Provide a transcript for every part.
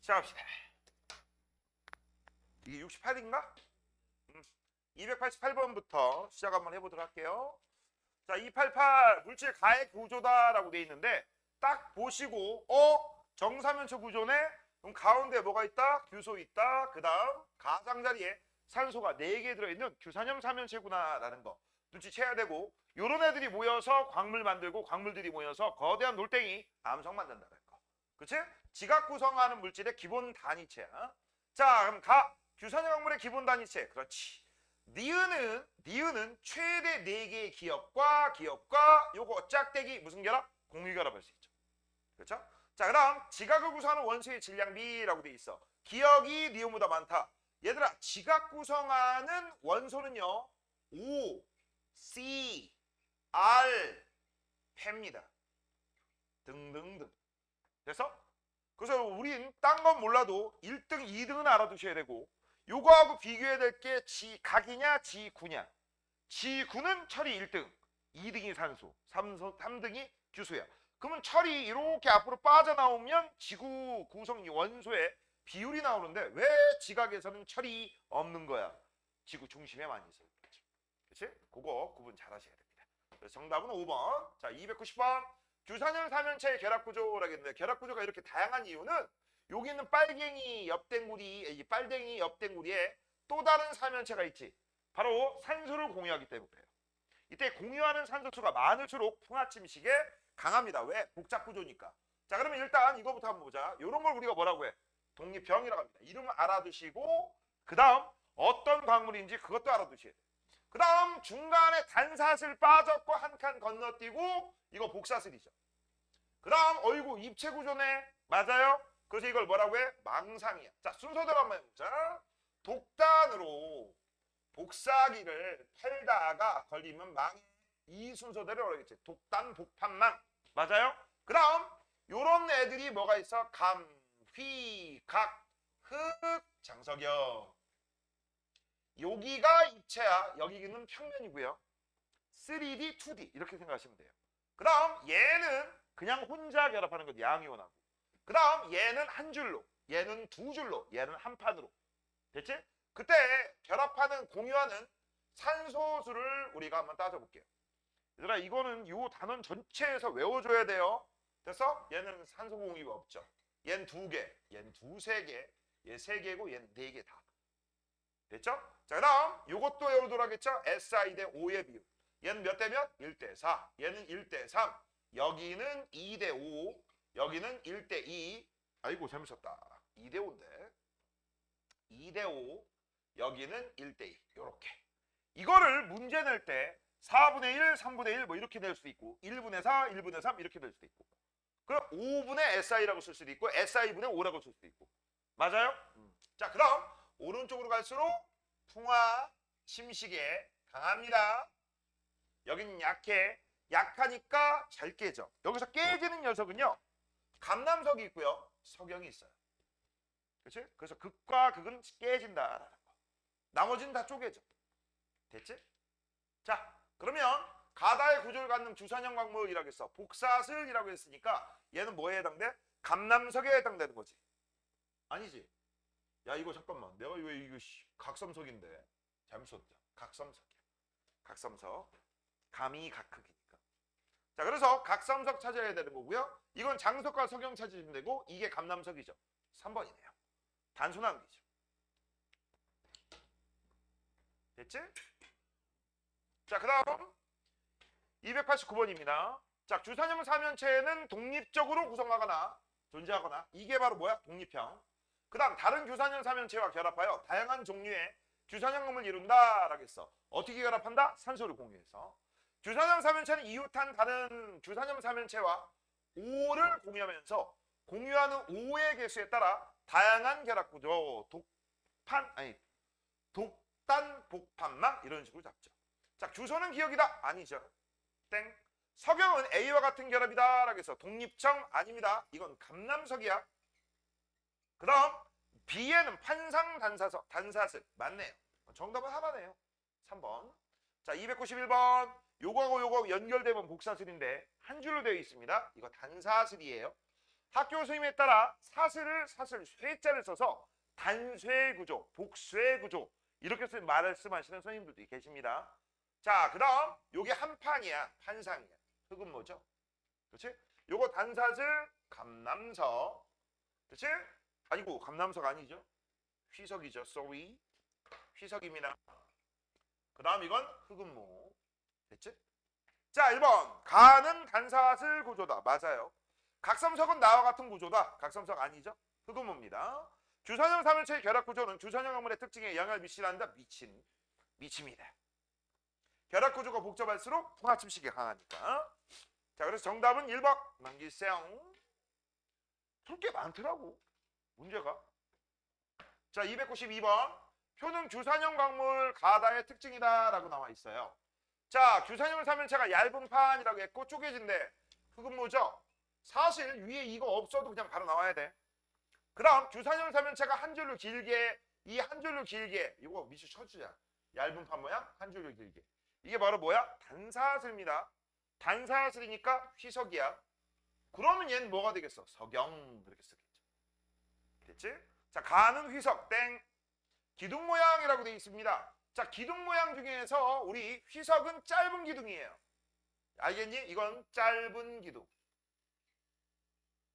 시작합시다. 이게 68인가? 288번부터 시작 한번 해보도록 할게요. 자, 288 물질 가액 구조다라고 돼 있는데 딱 보시고 정사면체 구조네? 그럼 가운데 뭐가 있다? 규소 있다. 그 다음 가장자리에 산소가 4개 들어있는 규산염 사면체구나 라는 거 눈치채야 되고, 요런 애들이 모여서 광물 만들고 광물들이 모여서 거대한 놀땡이 암석 만든다는 거. 그치? 지각 구성하는 물질의 기본 단위체야. 자, 그럼 규산염 광물의 기본 단위체. 그렇지. 니은은 최대 4개의 기억과 요거 짝대기 무슨 결합? 공유 결합할 수 있죠. 그렇죠? 자, 그 다음 지각을 구성하는 원소의 질량비라고 돼 있어. 기억이 니은보다 많다. 얘들아, 지각 구성하는 원소는요, O, C, R, 폐입니다. 등등등. 됐어? 그래서 우린 딴 건 몰라도 1등, 2등은 알아두셔야 되고, 요거하고 비교해야 될 게 지각이냐 지구냐. 지구는 철이 1등, 2등이 산소, 3등이 규소야. 그러면 철이 이렇게 앞으로 빠져나오면 지구 구성 원소의 비율이 나오는데 왜 지각에서는 철이 없는 거야? 지구 중심에 많이 있어요. 그렇지? 그거 구분 잘 하셔야 됩니다. 그래서 정답은 5번. 자, 290번. 규산염 사면체의 결합구조라고 했는데, 결합구조가 이렇게 다양한 이유는 여기 있는 빨갱이 옆댕구리에 또 다른 사면체가 있지. 바로 산소를 공유하기 때문에 그래요. 이때 공유하는 산소수가 많을수록 풍화침식에 강합니다. 왜? 복잡구조니까. 자, 그러면 일단 이거부터 한번 보자. 이런 걸 우리가 뭐라고 해? 독립형이라고 합니다. 이름 알아두시고 그 다음 어떤 광물인지 그것도 알아두셔야 돼요. 그 다음 중간에 단사슬 빠졌고 한 칸 건너뛰고 이거 복사슬이죠. 그 다음 어이구 입체구조네. 맞아요? 그래서 이걸 뭐라고 해? 망상이야. 자, 순서대로 한번 해보자. 독단으로 복사기를 팔다가 걸리면 망해. 이 순서대로 그러겠지. 독단, 복판망. 맞아요? 그 다음 요런 애들이 뭐가 있어? 감, 휘, 각, 흑, 장석영. 여기가 입체야. 여기는 평면이고요. 3D, 2D 이렇게 생각하시면 돼요. 그 다음 얘는 그냥 혼자 결합하는 것 양이온하고, 그 다음 얘는 한 줄로, 얘는 두 줄로, 얘는 한 판으로. 됐지? 그때 결합하는 공유하는 산소수를 우리가 한번 따져볼게요. 얘들아, 이거는 이 단원 전체에서 외워줘야 돼요. 됐어? 얘는 산소 공유가 없죠. 얘는 2개, 얘는 3개, 얘 3개고 얘는 4개 다. 됐죠? 자, 그 다음 이것도 외우도록 하겠죠? SI 대 O의 비율. 얘는 몇 대 몇? 1대 4. 얘는 1대 3. 여기는 2대 5. 여기는 1대 2. 아이고 재밌었다. 2대 5인데 2대 5. 여기는 1대 2. 요렇게. 이거를 문제 낼 때 4분의 1, 3분의 1 뭐 이렇게 낼 수도 있고 1분의 4, 1분의 3 이렇게 낼 수도 있고, 그럼 5분의 SI라고 쓸 수도 있고 SI분의 5라고 쓸 수도 있고. 맞아요? 자, 그 다음 오른쪽으로 갈수록 풍화 침식에 강합니다. 여기는 약해. 약하니까 잘 깨져. 여기서 깨지는 녀석은요, 감남석이 있고요, 석영이 있어요. 그렇지? 그래서 극과 극은 깨진다라는 거. 나머지는 다 쪼개져. 됐지? 자, 그러면 가다의 구조를 갖는 규산염 광물이라고 했어. 복사슬이라고 했으니까 얘는 뭐에 해당돼? 감남석에 해당되는 거지. 아니지? 야, 이거 잠깐만. 내가 왜 이거 각섬석인데 잘못 썼죠. 각섬석이야. 각섬석. 감이 각흑이니까. 자, 그래서 각섬석 찾아야 되는 거고요. 이건 장석과 석영 찾으시면 되고, 이게 감남석이죠. 3번이네요. 단순한 거죠. 됐지? 자, 그 다음 289번입니다. 자, 규산염 사면체는 독립적으로 구성하거나 존재하거나, 이게 바로 뭐야? 독립형. 그 다음 다른 규산염 사면체와 결합하여 다양한 종류의 규산염금을 이룬다라고 했어. 어떻게 결합한다? 산소를 공유해서. 규산염 사면체는 이웃한 다른 규산염 사면체와 O를 공유하면서 공유하는 O의 개수에 따라 다양한 결합 구조, 독단, 복판망 이런 식으로 잡죠. 자, 규소는 기억이다? 아니죠. 땡. 석영은 A와 같은 결합이다 라고 해서 독립청 아닙니다. 이건 감남석이야. 그 다음 B에는 판상 단사슬 맞네요. 정답은 하나네요. 3번. 자, 291번. 요거하고 요거 연결되면 복사슬인데 한 줄로 되어 있습니다. 이거 단사슬이에요. 학교 선생님에 따라 사슬을 쇠자를 써서 단쇠 구조, 복쇠 구조 이렇게 말씀하시는 선생님들도 계십니다. 자, 그다음 요게 한 판이야, 판상이야. 흑은 뭐죠? 그렇지? 요거 단사슬 감남석, 그렇지? 아니고 감남석 아니죠? 휘석이죠. sorry, 휘석입니다. 그다음 이건 흑은모, 됐지? 자, 1번 가는 단사슬 구조다. 맞아요. 각섬석은 나와 같은 구조다. 각섬석 아니죠? 흑음모입니다. 주선형 삼일체의 결합 구조는 주선형 학문의 특징에 영향을 미치란다. 미칩니다. 결합 구조가 복잡할수록 통합침식이 강하니까. 자, 그래서 정답은 1번 남기세요. 풀 게 많더라고, 문제가. 자, 292번 표는 규산형 광물 가다의 특징이다 라고 나와 있어요. 자, 규산형 삼일체가 얇은 판이라고 했고 쪼개진대. 흑음모죠? 사실 위에 이거 없어도 그냥 바로 나와야 돼. 그럼 규산형 삼일체가 한 줄로 길게, 이 한 줄로 길게, 이거 밑줄 쳐주자. 얇은 판 모양 한 줄로 길게. 이게 바로 뭐야? 단사슬입니다. 단사슬이니까 휘석이야. 그러면 얘는 뭐가 되겠어? 석영, 그렇게 쓰겠죠. 됐지? 자, 가는 휘석 땡. 기둥 모양이라고 되어 있습니다. 자, 기둥 모양 중에서 우리 휘석은 짧은 기둥이에요. 알겠니? 이건 짧은 기둥.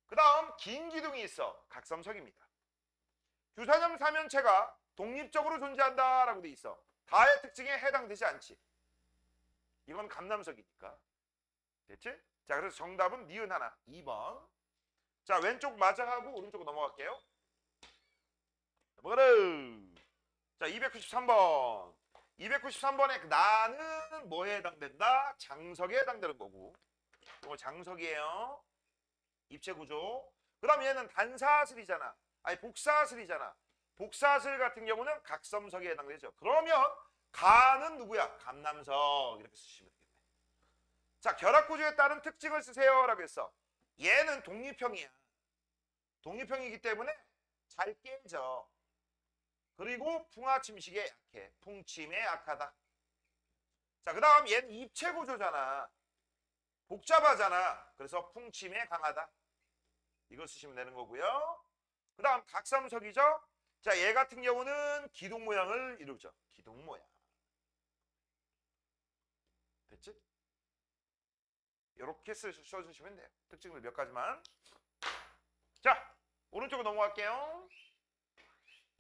그 다음 긴 기둥이 있어. 각섬석입니다. 규산형 삼연체가 독립적으로 존재한다라고 돼 있어. 다의 특징에 해당되지 않지. 이건 감남석이니까. 됐지? 자, 그래서 정답은 니은 하나, 2번. 자, 왼쪽 맞아 하고 오른쪽으로 넘어갈게요. 넘어가라. 자, 293번. 293번에 나는 뭐에 해당된다? 장석에 해당되는 거고. 이거 장석이에요. 입체 구조. 그럼 얘는 단사슬이잖아. 아니, 복사슬이잖아. 복사슬 같은 경우는 각섬석에 해당되죠. 그러면 가는 누구야? 감남석. 이렇게 쓰시면 되겠네. 자, 결합 구조에 따른 특징을 쓰세요 라고 했어. 얘는 독립형이야. 독립형이기 때문에 잘 깨져. 그리고 풍화침식에 약해. 풍침에 약하다. 자, 그 다음 얘는 입체 구조잖아. 복잡하잖아. 그래서 풍침에 강하다. 이거 쓰시면 되는 거고요. 그 다음 각섬석이죠. 자, 얘 같은 경우는 기둥 모양을 이루죠. 기둥 모양. 됐지? 이렇게 써주시면 돼요. 특징들 몇 가지만. 자, 오른쪽으로 넘어갈게요.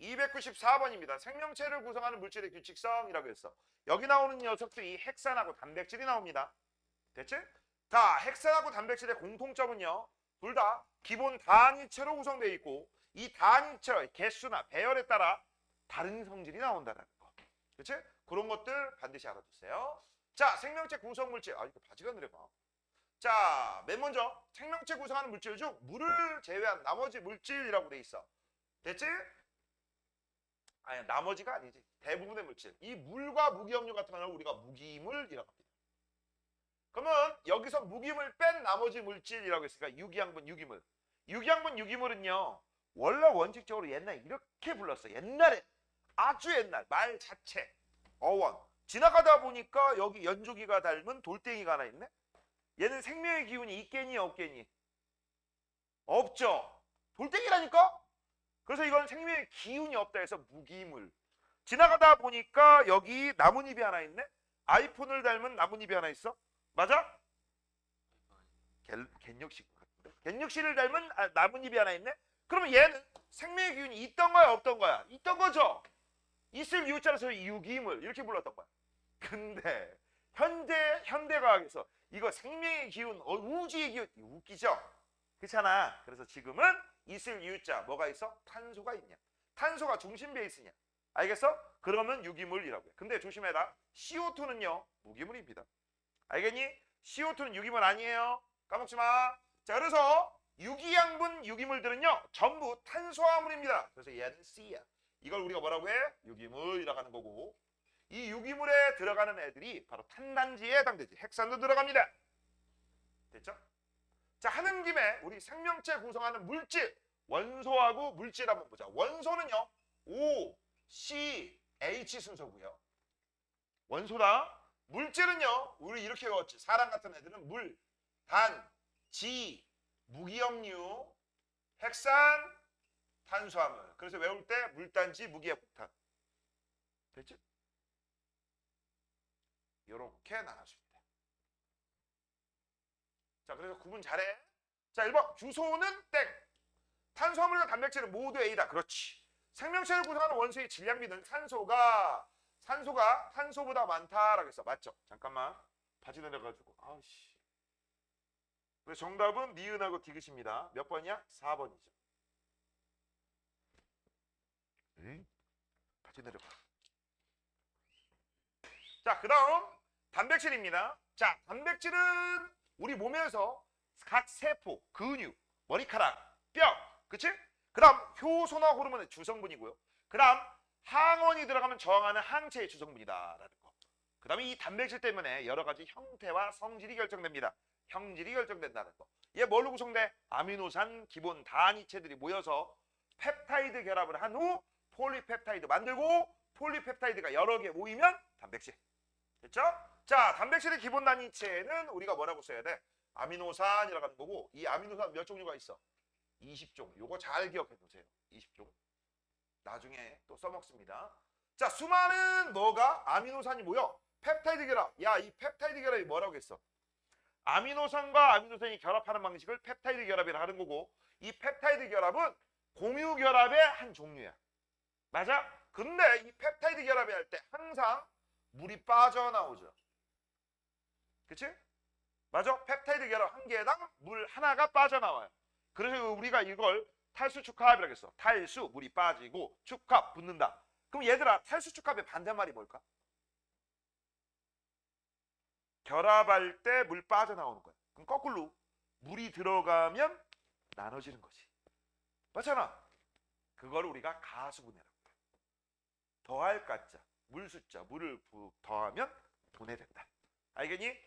294번입니다. 생명체를 구성하는 물질의 규칙성이라고 했어. 여기 나오는 녀석들이 핵산하고 단백질이 나옵니다. 됐지? 자, 핵산하고 단백질의 공통점은요. 둘 다 기본 단위체로 구성되어 있고 이 단위체의 개수나 배열에 따라 다른 성질이 나온다는 거. 그렇지? 그런 것들 반드시 알아두세요. 자, 생명체 구성 물질. 아, 이거 바지가 느려봐. 자, 맨 먼저 생명체 구성하는 물질 중 물을 제외한 나머지 물질이라고 돼 있어. 됐지? 아니, 나머지가 아니지. 대부분의 물질. 이 물과 무기염류 같은 거는 우리가 무기물이라고 합니다. 그러면 여기서 무기물 뺀 나머지 물질이라고 했으니까 유기양분, 유기물. 유기양분, 유기물은요. 원래 원칙적으로 옛날에 이렇게 불렀어. 옛날에. 아주 옛날. 말 자체. 어원. 지나가다 보니까 여기 연조기가 닮은 돌덩이가 하나 있네. 얘는 생명의 기운이 있겠니 없겠니? 없죠. 돌덩이라니까? 그래서 이건 생명의 기운이 없다 해서 무기물. 지나가다 보니까 여기 나뭇잎이 하나 있네. 아이폰을 닮은 나뭇잎이 하나 있어. 맞아? 겐육식 같은데? 겐육식을 닮은 나뭇잎이 하나 있네. 그러면 얘는 생명의 기운이 있던 거야 없던 거야? 있던 거죠. 있을 유자라서 유기물 이렇게 불렀던 거야. 근데 현대과학에서 이거 생명의 기운, 우주의 기운 웃기죠? 그렇잖아. 그래서 지금은 있을 유자 뭐가 있어? 탄소가 있냐? 탄소가 중심 베이스냐? 알겠어? 그러면 유기물이라고 해. 근데 조심해라. CO2는요 무기물입니다. 알겠니? CO2는 유기물 아니에요. 까먹지 마. 자, 그래서 유기양분 유기물들은요 전부 탄수화물입니다. 그래서 얘는 C야. 이걸 우리가 뭐라고 해? 유기물이라고 하는 거고, 이 유기물에 들어가는 애들이 바로 탄단지에 해당되지. 핵산도 들어갑니다. 됐죠? 자, 하는 김에 우리 생명체 구성하는 물질, 원소하고 물질 한번 보자. 원소는요 O, C, H 순서고요. 원소다. 물질은요 우리 이렇게 외웠지. 사람 같은 애들은 물, 단, 지, 무기염류, 핵산 탄수화물. 그래서 외울 때 물단지 무기액폭탄. 됐지? 이렇게 나눠줍니다. 자, 그래서 구분 잘해. 자, 1번 주소는 땡. 탄수화물과 단백질은 모두 A다. 그렇지. 생명체를 구성하는 원소의 질량비는 산소가 탄소보다 많다라고 했어. 맞죠? 잠깐만. 바지 내려가지고. 아우씨. 그래서 정답은 니은하고 디귿입니다. 몇 번이야? 4번이죠. 바지 내려가. 자, 그 다음 단백질입니다. 자, 단백질은 우리 몸에서 각 세포, 근육, 머리카락, 뼈, 그치? 그 다음 효소나 호르몬의 주성분이고요. 그 다음 항원이 들어가면 저항하는 항체의 주성분이다라는 거. 그 다음에 이 단백질 때문에 여러 가지 형태와 성질이 결정됩니다. 형질이 결정된다는 거. 얘 뭘로 구성돼? 아미노산 기본 단위체들이 모여서 펩타이드 결합을 한 후 폴리펩타이드 만들고 폴리펩타이드가 여러 개 모이면 단백질. 됐죠? 자, 단백질의 기본 단위체는 우리가 뭐라고 써야 돼? 아미노산이라고 하는 거고, 이 아미노산 몇 종류가 있어? 20종. 요거 잘 기억해 두세요. 20종. 나중에 또 써먹습니다. 자, 수많은 뭐가? 아미노산이 모여 펩타이드 결합. 야, 이 펩타이드 결합이 뭐라고 했어? 아미노산과 아미노산이 결합하는 방식을 펩타이드 결합이라 하는 거고, 이 펩타이드 결합은 공유 결합의 한 종류야. 맞아? 근데 이 펩타이드 결합을 할 때 항상 물이 빠져나오죠. 그치? 맞아? 펩타이드 결합 한 개당 물 하나가 빠져나와요. 그래서 우리가 이걸 탈수축합이라고 했어. 탈수, 물이 빠지고 축합, 붙는다. 그럼 얘들아, 탈수축합의 반대말이 뭘까? 결합할 때 물 빠져나오는 거야. 그럼 거꾸로 물이 들어가면 나눠지는 거지. 맞잖아? 그걸 우리가 가수분해라고 해. 더할 가짜, 물 숫자, 물을 더하면 분해된다. 알겠니?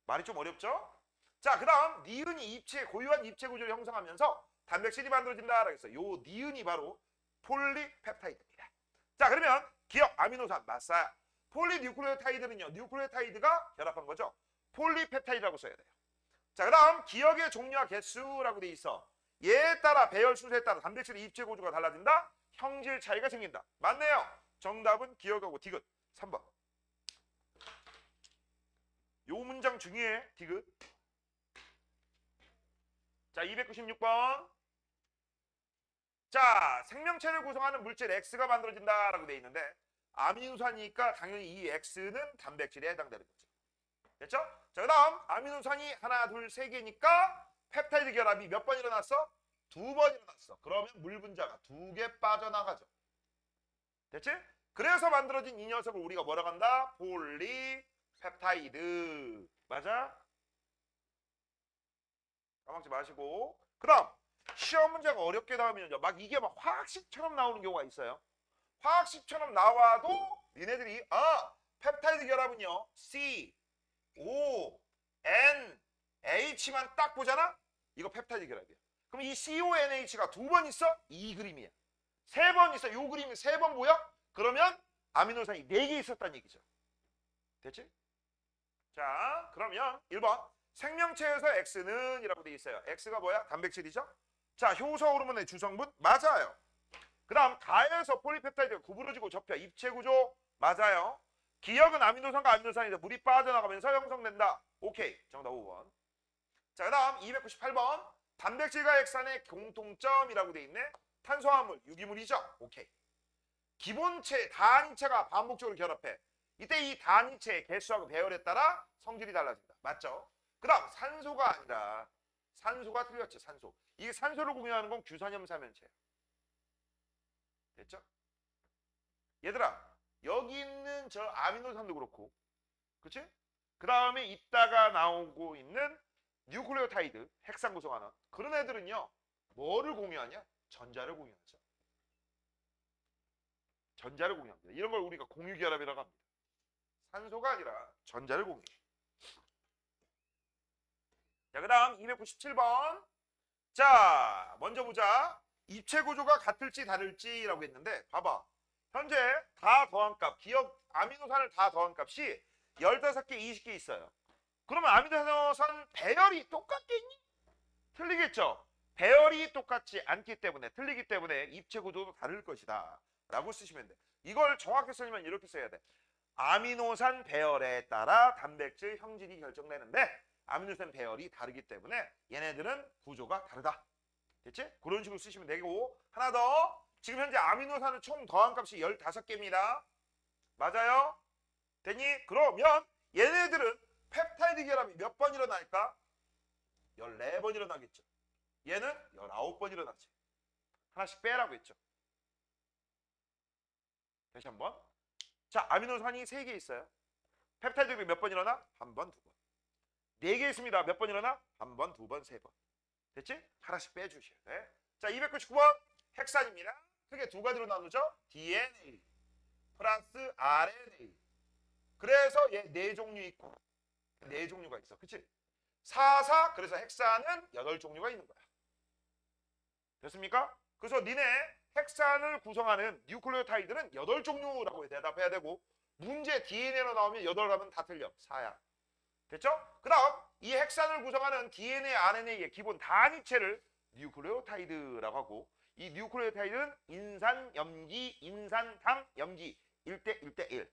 말이 좀 어렵죠? 자, 그 다음 니은이 입체, 고유한 입체 구조를 형성하면서 단백질이 만들어진다라고 했어. 요 니은이 바로 폴리펩타이드입니다. 자, 그러면 기억 아미노산 맞아요. 폴리뉴클레오타이드는요, 뉴클레오타이드가 결합한 거죠. 폴리펩타이드라고 써야 돼요. 자, 그 다음 기억의 종류와 개수라고 돼 있어. 얘에 따라 배열 순서에 따라 단백질의 입체 구조가 달라진다. 형질 차이가 생긴다. 맞네요. 정답은 기억하고 디귿 3번. 요 문장 중요해. 디귿. 자, 296번. 자, 생명체를 구성하는 물질 X가 만들어진다라고 돼 있는데 아미노산이니까 당연히 이 X는 단백질에 해당되는 거죠. 됐죠? 자, 그 다음 아미노산이 하나, 둘, 세 개니까 펩타이드 결합이 몇 번 일어났어? 2번 일어났어. 그러면 물 분자가 2개 빠져나가죠. 됐지? 그래서 만들어진 이 녀석을 우리가 뭐라고 한다? 폴리펩타이드. 맞아? 까먹지 마시고. 그 다음 시험 문제가 어렵게 나오면 막 이게 막 화학식처럼 나오는 경우가 있어요. 화학식처럼 나와도 니네들이 펩타이드 결합은요 C, O, N, H만 딱 보잖아? 이거 펩타이드 결합이야. 그럼 이 CONH가 2번 있어? 이 그림이야. 3번 있어? 요 그림이 3번 보여? 그러면 아미노산이 4개 있었다는 얘기죠. 됐지? 자, 그러면 1번 생명체에서 X는 이라고 돼 있어요. X가 뭐야? 단백질이죠? 자, 효소 호르몬의 주성분? 맞아요. 그 다음 가에서 폴리펩타이드가 구부러지고 접혀. 입체 구조? 맞아요. 기억은 아미노산과 아미노산인데 물이 빠져나가면서 형성된다. 오케이. 정답 5번. 자, 그 다음 298번. 단백질과 액산의 공통점이라고 돼 있네. 탄수화물, 유기물이죠. 오케이. 기본체, 단위체가 반복적으로 결합해. 이때 이 단위체의 개수하고 배열에 따라 성질이 달라진다. 맞죠? 그 다음 산소가 아니라 산소가 틀렸죠. 산소. 이게 산소를 공유하는 건 규산염 삼연체예요. 됐죠? 얘들아, 여기 있는 저 아미노산도 그렇고, 그치? 그 다음에 이따가 나오고 있는 뉴클레오타이드, 핵산 구성하는 그런 애들은요, 뭐를 공유하냐? 전자를 공유하죠. 전자를 공유합니다. 이런 걸 우리가 공유결합이라고 합니다. 산소가 아니라 전자를 공유해. 자, 그 다음 297번. 자, 먼저 보자. 입체 구조가 같을지 다를지라고 했는데 봐봐. 현재 다 더한 값, 기억 아미노산을 다 더한 값이 15개, 20개 있어요. 그러면 아미노산 배열이 똑같겠니? 틀리겠죠? 배열이 똑같지 않기 때문에 틀리기 때문에 입체 구조도 다를 것이다 라고 쓰시면 돼. 이걸 정확히 쓰려면 이렇게 써야 돼. 아미노산 배열에 따라 단백질 형질이 결정되는데 아미노산 배열이 다르기 때문에 얘네들은 구조가 다르다. 됐지? 그런 식으로 쓰시면 되고 하나 더. 지금 현재 아미노산은 총 더한 값이 15개입니다. 맞아요? 됐니? 그러면 얘네들은 펩타이드 결합이 몇 번 일어날까? 14번 일어나겠죠. 얘는 19번 일어나지. 하나씩 빼라고 했죠. 다시 한번. 자, 아미노산이 3개 있어요. 펩타이드 결합이 몇 번 일어나? 1번, 2번. 4개 있습니다. 몇 번 일어나? 1번, 2번, 3번. 됐지? 하나씩 빼주셔야 돼. 자, 299번 핵산입니다. 크게 두 가지로 나누죠. DNA 플러스 RNA. 그래서 얘 4종류 있고 4종류가 있어. 그치? 4, 그래서 핵산은 8종류가 있는 거야. 됐습니까? 그래서 니네 핵산을 구성하는 뉴클레오타이드는 8종류라고 대답해야 되고 문제 DNA로 나오면 8가면 다 틀려. 4야. 됐죠? 그 다음 이 핵산을 구성하는 DNA, RNA의 기본 단위체를 뉴클레오타이드라고 하고 이 뉴클레오타이드는 인산, 염기, 인산, 당, 염기 1대 1대 1.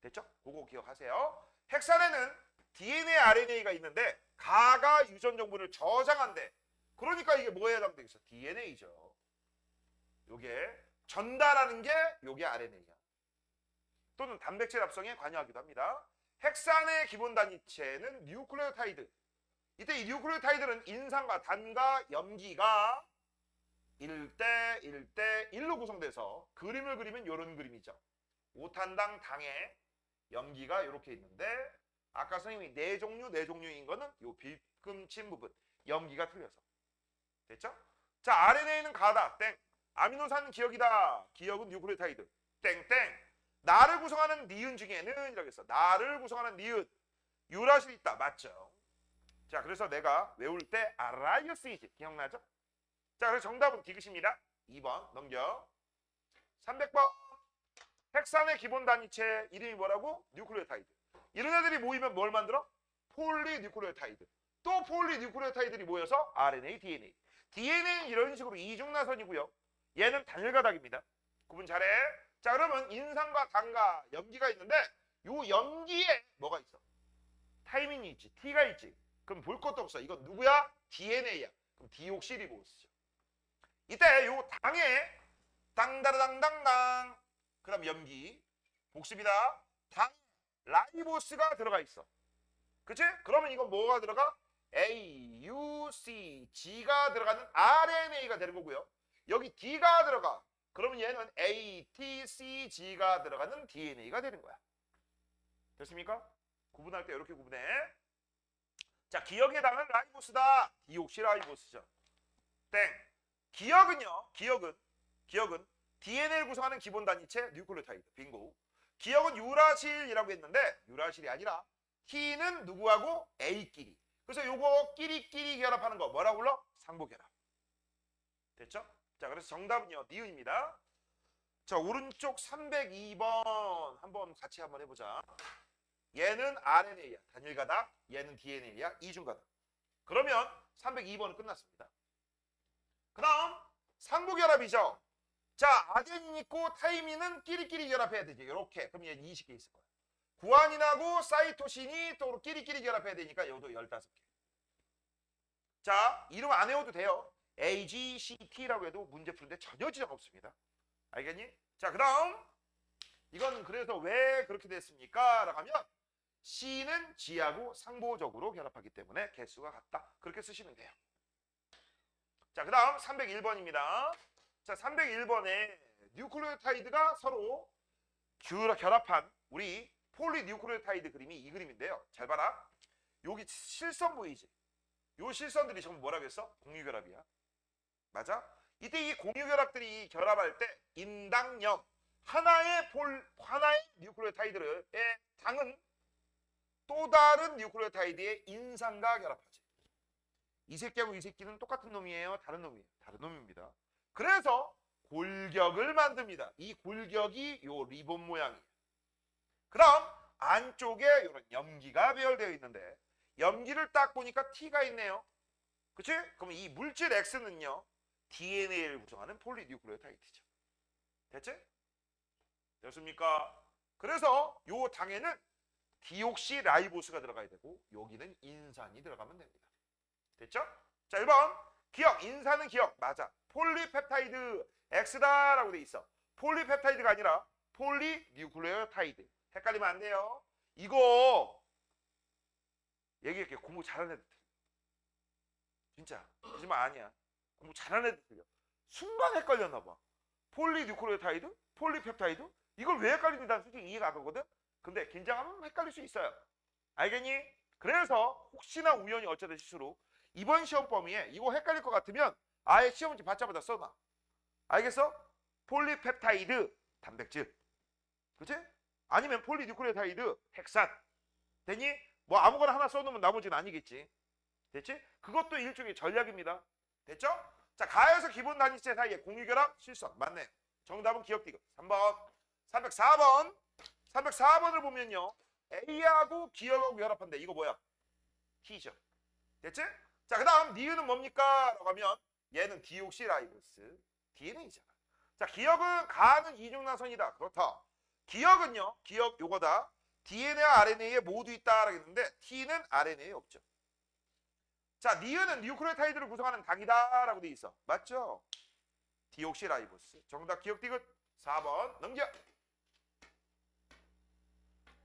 됐죠? 그거 기억하세요. 핵산에는 DNA, RNA가 있는데 가가 유전 정보를 저장한대. 그러니까 이게 뭐에 해당되겠어? DNA죠. 요게 전달하는 게 요게 RNA야. 또는 단백질 합성에 관여하기도 합니다. 핵산의 기본 단위체는 뉴클레오타이드. 이때 이 뉴클레오타이드는 인산과 단과 염기가 1대 1대 1로 구성돼서 그림을 그리면 이런 그림이죠. 5탄당 당에 염기가 이렇게 있는데 아까 선생님이 4종류인 거는 요 빌금친 부분 염기가 틀려서. 됐죠? 자, RNA는 가다. 땡. 아미노산 기억이다. 기억은 뉴클레오타이드. 땡땡. 나를 구성하는 니은 중에는 이라고 했어. 나를 구성하는 니은. 유라실이 있다. 맞죠? 자, 그래서 내가 외울 때 알아야 쓰이지. 기억나죠? 자, 그래서 정답은 디귿입니다. 2번 넘겨. 300번. 핵산의 기본 단위체 이름이 뭐라고? 뉴클레오타이드. 이런 애들이 모이면 뭘 만들어? 폴리뉴클레오타이드. 또 폴리뉴클레오타이드들이 모여서 RNA, DNA. DNA는 이런 식으로 이중나선이고요. 얘는 단일가닥입니다. 구분 잘해. 자, 그러면 인산과 단과 염기가 있는데 요 염기에 뭐가 있어? 타이민이 있지. T가 있지. 그럼 볼 것도 없어. 이건 누구야? DNA야. 그럼 디옥시리보스죠. 이때 요 당에 당다르당당당 그럼 염기 복습이다. 당 라이보스가 들어가 있어. 그치? 그러면 이건 뭐가 들어가? A, U, C, G가 들어가는 RNA가 되는 거고요. 여기 D가 들어가. 그러면 얘는 A, T, C, G가 들어가는 DNA가 되는 거야. 됐습니까? 구분할 때 이렇게 구분해. 자, 기억의 당은 라이보스다. 디옥시라이보스죠. 땡. 기억은요. 기억은 DNA를 구성하는 기본 단위체 뉴클레오타이드. 빙고. 기억은 유라실이라고 했는데 유라실이 아니라 T는 누구하고 A끼리. 그래서 요거 끼리끼리 결합하는 거 뭐라고 불러? 상보결합. 됐죠? 자, 그래서 정답은요. 니은입니다. 자, 오른쪽 302번 한번 같이 한번 해보자. 얘는 RNA야. 단일가닥. 얘는 DNA야. 이중가닥. 그러면 302번은 끝났습니다. 그 다음 상보결합이죠. 자, 아데닌 있고 타이민은 끼리끼리 결합해야 되지. 이렇게. 그럼 얘 20개 있을 거야. 구아닌하고 사이토신이 또 끼리끼리 결합해야 되니까 얘도 15개. 자, 이름 안 외워도 돼요. A, G, C, T라고 해도 문제 푸는데 전혀 지장 없습니다. 알겠니? 자, 그 다음 이건 그래서 왜 그렇게 됐습니까? 라고 하면 C는 G하고 상보적으로 결합하기 때문에 개수가 같다. 그렇게 쓰시면 돼요. 자, 그 다음 301번입니다. 자, 301번에 뉴클레오타이드가 서로 결합한 우리 폴리뉴클레오타이드 그림이 이 그림인데요. 잘 봐라. 여기 실선 보이지? 요 실선들이 전부 뭐라고 했어? 공유결합이야. 맞아? 이때 이 공유결합들이 결합할 때 인당염 하나의 뉴클레오타이드의 당은 또 다른 뉴클레오타이드의 인산과 결합하지. 이 새끼하고 이 새끼는 똑같은 놈이에요? 다른 놈이에요? 다른 놈입니다. 그래서 골격을 만듭니다. 이 골격이 요 리본 모양이에요. 그럼 안쪽에 이런 염기가 배열되어 있는데 염기를 딱 보니까 T가 있네요. 그치? 그럼 이 물질 X는요 DNA를 구성하는 폴리뉴클레오타이드죠. 됐지? 됐습니까? 그래서 요 당에는 디옥시라이보스가 들어가야 되고 여기는 인산이 들어가면 됩니다. 됐죠? 자 1번 기억 인산은 기억 맞아. 폴리펩타이드 X다라고 돼 있어. 폴리펩타이드가 아니라 폴리뉴클레오타이드. 헷갈리면 안 돼요. 이거 얘기할게. 공부 잘하는 애들 틀려. 진짜 하지만 아니야. 공부 잘하는 애들 틀려. 순간 헷갈렸나 봐. 폴리뉴클레오타이드? 폴리펩타이드? 이걸 왜 헷갈리는지 난 솔직히 이해가 안 가거든? 근데 긴장하면 헷갈릴 수 있어요. 알겠니? 그래서 혹시나 우연히 어쩌다 실수로 이번 시험 범위에 이거 헷갈릴 것 같으면 아예 시험지 받자마자 써놔. 알겠어? 폴리펩타이드 단백질. 그치? 아니면 폴리뉴클레오타이드 핵산. 되니? 뭐 아무거나 하나 써놓으면 나머지는 아니겠지. 됐지? 그것도 일종의 전략입니다. 됐죠? 자, 가에서 기본 단위체 사이에 공유결합 실선. 맞네. 정답은 기억 디귿. 3번. 304번. 304번을 보면요. A하고 기억하고 결합한대. 이거 뭐야? T죠. 됐지? 자, 그 다음 니은은 뭡니까? 라고 하면 얘는 디옥시라이보스. DNA잖아. 자, 기억은 가는 이중나선이다. 그렇다. 기억은요. 기억 요거다. DNA와 RNA에 모두 있다라고 했는데 T는 RNA에 없죠. 자, 니은은 뉴클레오타이드를 구성하는 당이다라고 돼 있어. 맞죠? 디옥시라이보스. 정답 기억 디귿 4번 넘겨.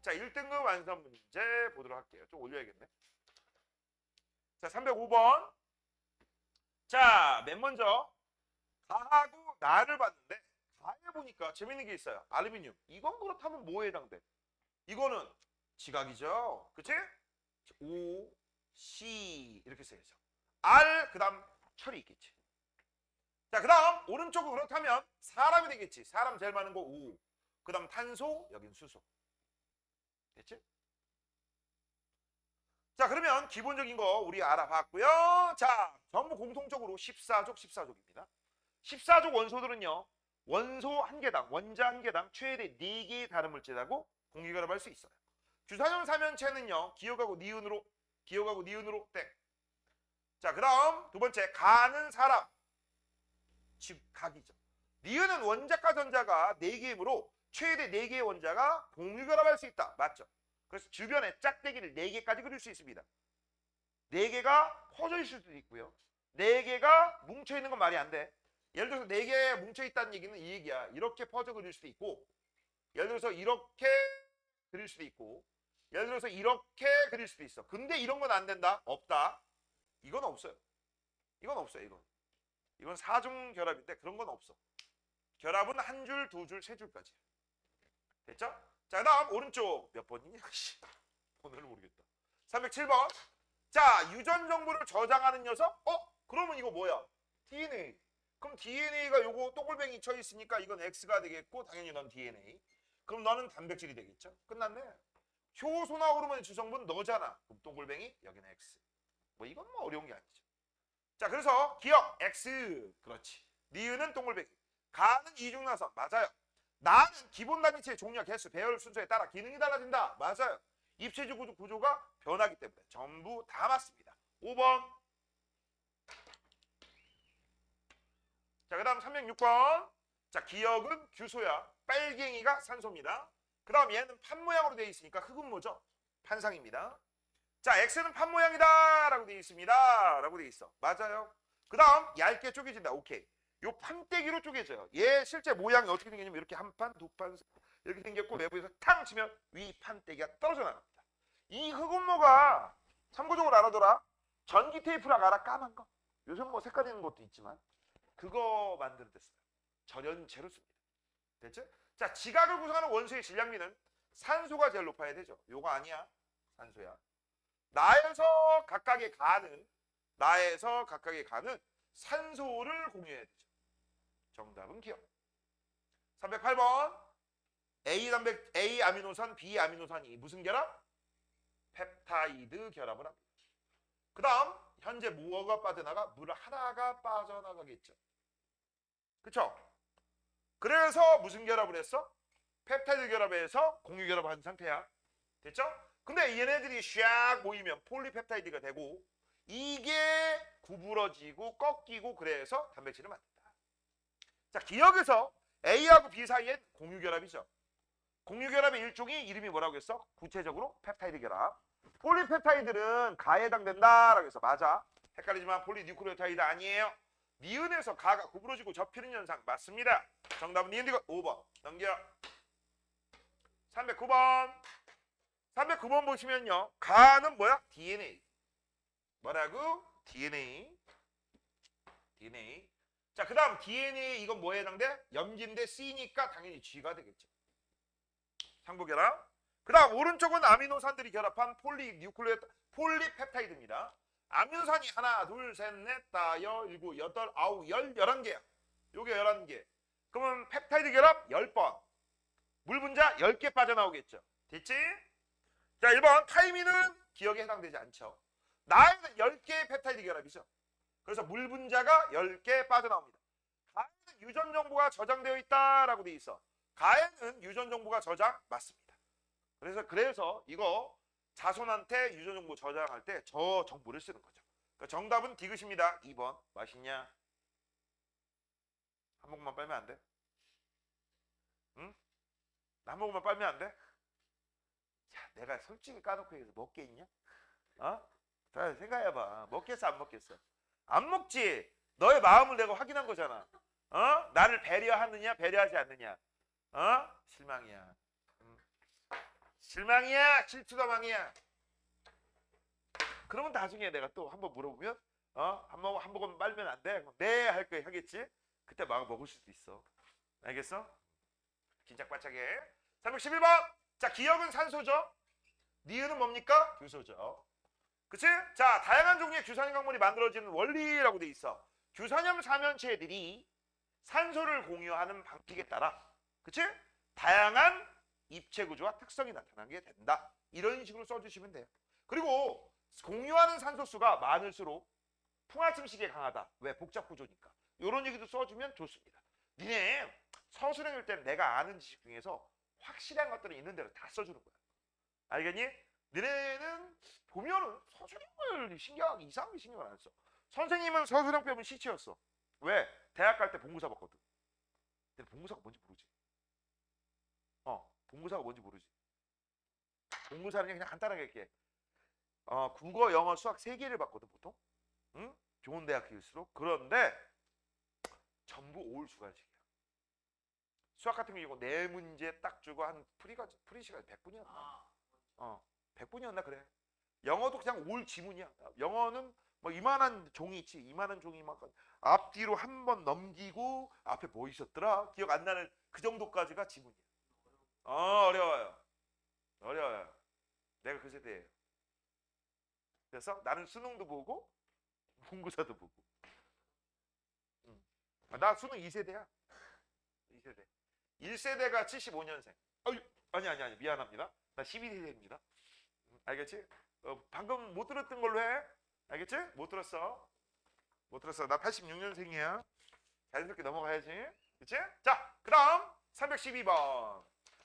자, 1등급 완성 문제 보도록 할게요. 좀 올려야겠네. 자, 305번. 자, 맨 먼저 가하고 나를 봤는데 가에 보니까 재밌는 게 있어요. 알루미늄. 이건 그렇다면 뭐에 해당돼? 이거는 지각이죠. 그치? O, C 이렇게 써야죠. R 그다음 철이 있겠지. 자, 그다음 오른쪽은 그렇다면 사람이 되겠지. 사람 제일 많은 거 O. 그다음 탄소, 여긴 수소. 됐지? 자, 그러면 기본적인 거 우리 알아봤고요. 자, 전부 공통적으로 14족, 14족입니다. 14족 원소들은요. 원소 한 개당, 원자 한 개당 최대 4개의 다른 물질하고 공유결합할 수 있어요. 주사용 삼연체는요. 기억하고 니은으로 땡. 자, 그다음 두 번째 가는 사람. 즉 각이죠. 니은은 원자과 전자가 4개이므로 최대 4개의 원자가 공유결합할 수 있다. 맞죠? 그래서 주변에 짝대기를 4개까지 그릴 수 있습니다. 4개가 퍼져 있을 수도 있고요. 4개가 뭉쳐있는 건 말이 안 돼. 예를 들어서 4개 뭉쳐있다는 얘기는 이 얘기야. 이렇게 퍼져 그릴 수도 있고 예를 들어서 이렇게 그릴 수도 있고 예를 들어서 이렇게 그릴 수도 있어. 근데 이런 건 안 된다? 없다. 이건 없어요. 이건 없어요. 이건 사중 결합인데 그런 건 없어. 결합은 한 줄, 두 줄, 세 줄까지. 됐죠? 자, 그 다음 오른쪽 몇 번이냐? 번호를 모르겠다. 307번. 자, 유전 정보를 저장하는 녀석? 그러면 이거 뭐야? DNA. 그럼 DNA가 요거 동글뱅이 쳐 있으니까 이건 X가 되겠고 당연히 넌 DNA. 그럼 너는 단백질이 되겠죠? 끝났네. 효소나 호르몬의 주성분 너잖아. 그럼 동글뱅이 여기는 X. 뭐 이건 뭐 어려운 게 아니죠. 자, 그래서 기억 X. 그렇지. 니은은 동글뱅이. 가는 이중나선. 맞아요. 나는 기본 단위체의 종류와 개수, 배열 순서에 따라 기능이 달라진다. 맞아요. 입체적 구조가 변하기 때문에 전부 다 맞습니다. 5번. 자, 그 다음 306번. 자, 기억은 규소야. 빨갱이가 산소입니다. 그 다음 얘는 판 모양으로 되어 있으니까 흙은 뭐죠? 판상입니다. 자, X는 판 모양이다 라고 되어 있습니다. 라고 되어 있어. 맞아요. 그 다음 얇게 쪼개진다. 오케이. 요 판때기로 쪼개져요. 얘 실제 모양이 어떻게 생겼냐면 이렇게 한 판, 두 판 이렇게 생겼고 내부에서 탕 치면 위 판때기가 떨어져 나갑니다. 이 흑음모가 참고적으로 알아둬라. 전기 테이프라고 알아? 까만 거. 요즘 뭐 색깔 있는 것도 있지만 그거 만드는 데 써요. 절연체로 씁니다. 됐죠? 자, 지각을 구성하는 원소의 질량비는 산소가 제일 높아야 되죠. 요거 아니야. 산소야. 나에서 각각의 가는 산소를 공유해야 되죠. 정답은 기억. 308번. A 아미노산, B 아미노산이 무슨 결합? 펩타이드 결합을 합니다. 그 다음 현재 뭐가 빠져나가? 물 하나가 빠져나가겠죠. 그쵸? 그래서 무슨 결합을 했어? 펩타이드 결합에서 공유 결합을 한 상태야. 됐죠? 근데 얘네들이 샥 모이면 폴리펩타이드가 되고 이게 구부러지고 꺾이고 그래서 단백질을 만든다. 자, 기억에서 A하고 B 사이엔 공유결합이죠. 공유결합의 일종이 이름이 뭐라고 했어? 구체적으로 펩타이드 결합. 폴리펩타이드는 가에 해당된다라고 해서 맞아. 헷갈리지만 폴리뉴클레오타이드 아니에요. 니은에서 가가 구부러지고 접히는 현상 맞습니다. 정답은 니은이고 5번 넘겨. 309번. 309번 보시면요. 가는 뭐야? DNA. 뭐라고? DNA. 자, 그 다음 DNA 이건 뭐에 해당돼? 염기인데 C니까 당연히 G가 되겠죠. 상부결합. 그 다음 오른쪽은 아미노산들이 결합한 폴리펩타이드입니다. 아미노산이 하나, 둘, 셋, 넷, 다, 열일곱, 여덟, 아홉, 11개야. 요게 11개. 그러면 펩타이드 결합 10번. 물 분자 10개 빠져나오겠죠. 됐지? 자, 1번 타이밍은 기억에 해당되지 않죠. 나에는 10개의 펩타이드 결합이죠. 그래서 물 분자가 10개 빠져나옵니다. 가에는 유전 정보가 저장되어 있다라고 돼 있어. 가에는 유전 정보가 저장 맞습니다. 그래서 이거 자손한테 유전 정보 저장할 때 저 정보를 쓰는 거죠. 그러니까 정답은 디귿입니다. 2번. 맛있냐? 한 모금만 빨면 안 돼? 응? 한 모금만 빨면 안 돼? 야, 내가 솔직히 까놓고 얘기해서 먹겠냐? 어? 자, 생각해봐. 먹겠어, 안 먹겠어? 안 먹지. 너의 마음을 내가 확인한 거잖아. 어? 나를 배려하느냐, 배려하지 않느냐. 어? 실망이야. 실망이야, 실투다망이야. 그러면 나중에 내가 또 한번 물어보면, 한 모금 빨면 안 돼? 네, 할 거야, 하겠지? 그때 막 먹을 수도 있어. 알겠어? 긴장바짝해. 311번. 자, 기억은 산소죠. 니은은 뭡니까? 규소죠. 그치? 자, 다양한 종류의 규산염 광물이 만들어지는 원리라고 돼 있어. 규산염 사면체들이 산소를 공유하는 방식에 따라, 그치? 다양한 입체 구조와 특성이 나타나게 된다. 이런 식으로 써주시면 돼요. 그리고 공유하는 산소수가 많을수록 풍화증식에 강하다. 왜? 복잡 구조니까. 이런 얘기도 써주면 좋습니다. 니네 서술형일 때는 내가 아는 지식 중에서 확실한 것들은 있는 대로 다 써주는 거야. 알겠니? 너네는 보면은 서술형을 이상하게 신경을 안 써. 선생님은 서술형 빼면 시치였어. 왜? 대학 갈 때 본구사 봤거든. 근데 본구사가 뭔지 모르지. 본구사가 뭔지 모르지. 본구사는 그냥 간단하게 이렇게 국어, 영어, 수학 3개를 봤거든 보통. 응? 좋은 대학일수록. 그런데 전부 올 주관식이야. 수학 같은 경우 4문제 딱 주고 한 풀이 시간 100분이었나? 100분이었나 그래. 영어도 그냥 올 지문이야. 영어는 뭐 이만한 종이 있지. 이만한 종이만큼 앞뒤로 한 번 넘기고 앞에 뭐 있었더라? 기억 안 나는 그 정도까지가 지문이야. 어려워요. 내가 그 세대예요. 그래서 나는 수능도 보고 본구사도 보고. 나 수능 2세대야. 2세대. 1세대가 75년생. 아니 미안합니다. 나 12세대입니다. 알겠지? 방금 못 들었던 걸로 해. 알겠지? 못 들었어. 나 86년생이야. 자연스럽게 넘어가야지. 그치? 자, 그 다음 312번.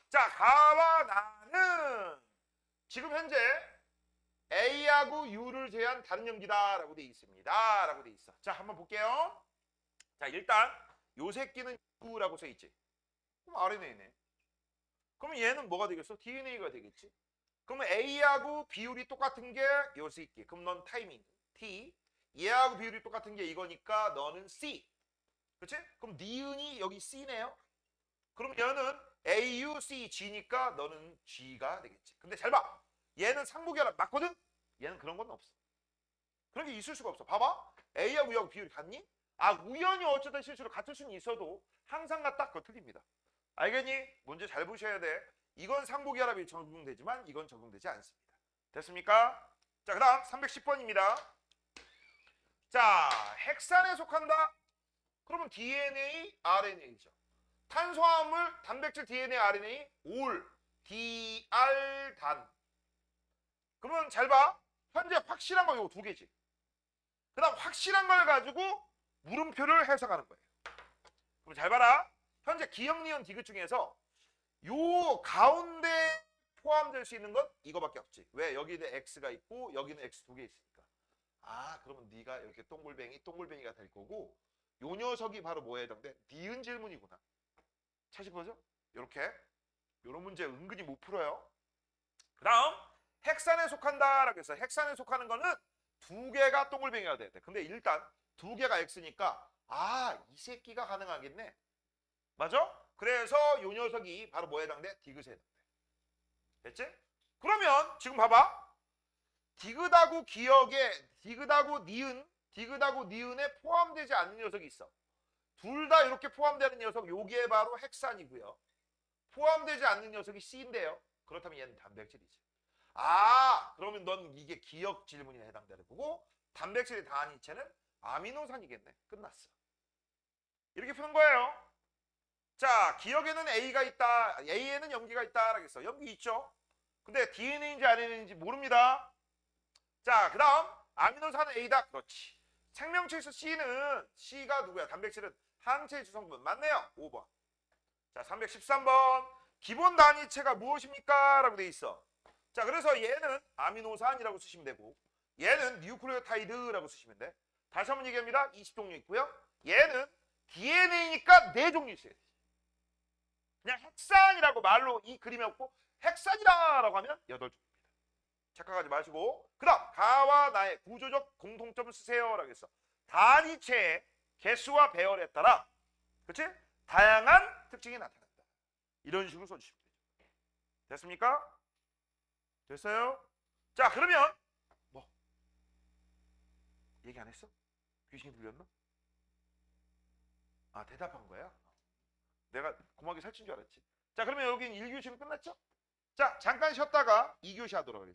자, 가와 나는 지금 현재 A하고 U를 제한 다른 염기다라고 돼 있습니다. 라고 돼 있어. 자, 한번 볼게요. 자, 일단 요 새끼는 U라고 써 있지. 그럼 RNA네. 그러면 얘는 뭐가 되겠어? DNA가 되겠지. 그러면 A하고 비율이 똑같은 게 요 새끼. 그럼 넌 타이밍 T. 얘하고 비율이 똑같은 게 이거니까 너는 C. 그렇지? 그럼 니은이 여기 C네요. 그럼 얘는 AUCG니까 너는 G가 되겠지. 근데 잘 봐. 얘는 상부결합 맞거든? 얘는 그런 건 없어. 그런 게 있을 수가 없어. 봐봐. A하고 U하고 비율이 같니? 우연히 어쩌다 실수로 같을 수는 있어도 항상 같다. 그거 틀립니다. 알겠니? 문제 잘 보셔야 돼. 이건 상부결합이 적용되지만 이건 적용되지 않습니다. 됐습니까? 자, 그 다음 310번입니다. 자, 핵산에 속한다? 그러면 DNA, RNA죠. 탄수화물, 단백질, DNA, RNA, 올, DR단. 그러면 잘 봐. 현재 확실한 거 이거 2개지. 그 다음 확실한 걸 가지고 물음표를 해석하는 거예요. 그럼 잘 봐라. 현재 기억, 니은, 디귿 중에서 요 가운데 포함될 수 있는 건 이거밖에 없지. 왜? 여기는 X가 있고 여기는 X 2개 있으니까. 아, 그러면 네가 이렇게 동글뱅이가 될 거고 요 녀석이 바로 뭐에 해당돼? 니은 질문이구나. 찾으신 거죠? 이렇게 요런 문제 은근히 못 풀어요. 그다음 핵산에 속한다라고 해서 헥산에 속하는 거는 두 개가 동글뱅이가 돼야 돼. 근데 일단 두 개가 X니까 이 새끼가 가능하겠네. 맞아? 그래서 요 녀석이 바로 뭐에 해당돼? 디귿에 해당돼. 됐지? 그러면 지금 봐봐. 디귿하고 니은에 포함되지 않는 녀석이 있어. 둘 다 이렇게 포함되는 녀석, 요게 바로 헥산이고요. 포함되지 않는 녀석이 C인데요. 그렇다면 얘는 단백질이지. 그러면 넌 이게 기억 질문에 해당되는 거고 단백질의 단위체는 아미노산이겠네. 끝났어. 이렇게 푸는 거예요. 자, 기억에는 A가 있다. A에는 염기가 있다. 라겠어. 염기 있죠. 근데 DNA인지 RNA인지 모릅니다. 자, 그 다음 아미노산은 A다. 그렇지. 생명체에서 C가 누구야? 단백질은 항체의 주성분. 맞네요. 5번. 자, 313번. 기본 단위체가 무엇입니까? 라고 돼 있어. 자, 그래서 얘는 아미노산이라고 쓰시면 되고 얘는 뉴클레오타이드라고 쓰시면 돼. 다시 한번 얘기합니다. 20종류 있고요. 얘는 DNA니까 4종류 있어야 돼. 그냥 헥산이라고 말로 이 그림에 없고 헥산이라고 하면 8종류입니다. 착각하지 마시고. 그 다음 가와 나의 구조적 공통점을 쓰세요 라고 했어. 단위체의 개수와 배열에 따라 그렇지? 다양한 특징이 나타난다. 이런 식으로 써주시면 되죠. 됐습니까? 됐어요? 자, 그러면 뭐 얘기 안 했어? 귀신이 들렸나? 대답한 거야? 내가 고막이 살찐 줄 알았지. 자, 그러면 여긴 1교시는 끝났죠? 자, 잠깐 쉬었다가 2교시 하도록 하겠습니다.